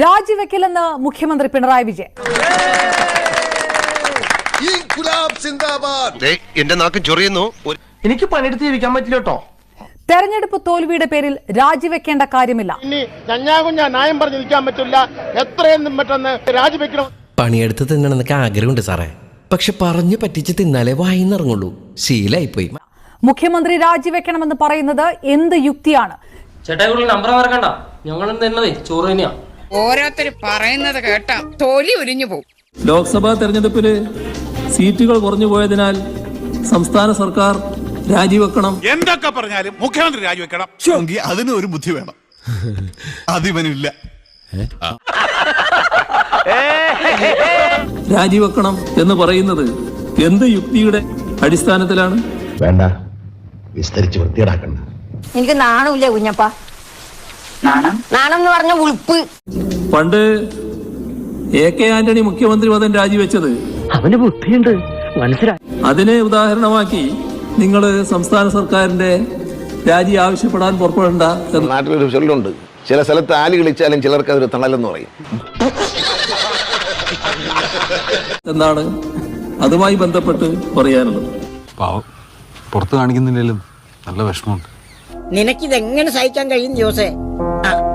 രാജിവെക്കില്ലെന്ന് മുഖ്യമന്ത്രി പിണറായി വിജയൻ. എന്റെ നാക്ക് ചൊറിയുന്നു. എനിക്ക് പണിയെടുത്ത് ജീവിക്കാൻ പറ്റില്ല കേട്ടോ. തെരഞ്ഞെടുപ്പ് തോൽവിയുടെ പേരിൽ രാജിവെക്കേണ്ട കാര്യമില്ല. ഇനി ന്യായം പറഞ്ഞു നിൽക്കാൻ പറ്റില്ല. എത്രയും പെട്ടെന്ന് രാജിവെക്കണം. പണിയെടുത്ത് തിന്നണമെന്നൊക്കെ ആഗ്രഹമുണ്ട് സാറേ, പക്ഷെ പറഞ്ഞു പറ്റിച്ച് തിന്നാലേ വായിന്നിറങ്ങുള്ളൂ. ശീലായിപ്പോയി. മുഖ്യമന്ത്രി രാജിവെക്കണമെന്ന് പറയുന്നത് എന്ത് യുക്തിയാണ്? നമ്പർ മറക്കണ്ട, ഞങ്ങൾ തന്നതേ ചോറ് തന്നെയാ. ഓരോരുത്തർ പറയുന്നത് കേട്ടാ തൊലി ഉരിഞ്ഞു പോകും. ലോക്സഭാ തെരഞ്ഞെടുപ്പില് സീറ്റുകൾ കുറഞ്ഞു പോയതിനാൽ സംസ്ഥാന സർക്കാർ രാജിവെക്കണം. എന്തൊക്കെ പറഞ്ഞാലും മുഖ്യമന്ത്രി രാജിവെക്കണം. അതിന് ഒരു ബുദ്ധി വേണം, അതിവനില്ല. രാജിവെക്കണം എന്ന് പറയുന്നത് എന്ത് യുക്തിയുടെ അടിസ്ഥാനത്തിലാണ്? വേണ്ട, വിസ്തരിച്ച് വൃത്തിയേടാക്കണ്ട. എനിക്ക് നാണമില്ല കുഞ്ഞപ്പ. നാണം എന്ന് പറഞ്ഞ ഉൾപ്പ്. പണ്ട് AK ആന്റണി മുഖ്യമന്ത്രി പദം രാജിവെച്ചത് അവന് ബുദ്ധിയുണ്ട്, മനസ്സിലായി. അതിനെ ഉദാഹരണമാക്കി നിങ്ങൾ സംസ്ഥാന സർക്കാരിന്റെ രാജി ആവശ്യപ്പെടാൻ പുറപ്പെടേണ്ട. നാട്ടിലൊരു ചൊല്ലുണ്ട്, ചില സ്ഥലത്ത് ആലി കളിച്ചാലും ചിലർക്ക് അതൊരു തണലെന്ന് പറയും. എന്നാണ് അതുമായി ബന്ധപ്പെട്ട് പറയാനുള്ളത്. പാവം, പുറത്ത് കാണിക്കുന്നില്ലെങ്കിലും നല്ല വിഷമമുണ്ട്. നിനക്കിതെങ്ങനെ സഹിക്കാൻ കഴിയും ജോസേ?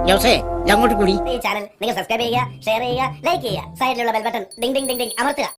ജോസേ, അങ്ങോട്ട് കൂടി. ഈ ചാനൽ നിങ്ങൾ സബ്സ്ക്രൈബ് ചെയ്യുക, ഷെയർ ചെയ്യുക, ലൈക്ക് ചെയ്യുക. സൈഡിലുള്ള bell button Ding Ding Ding Ding അമർത്തുക.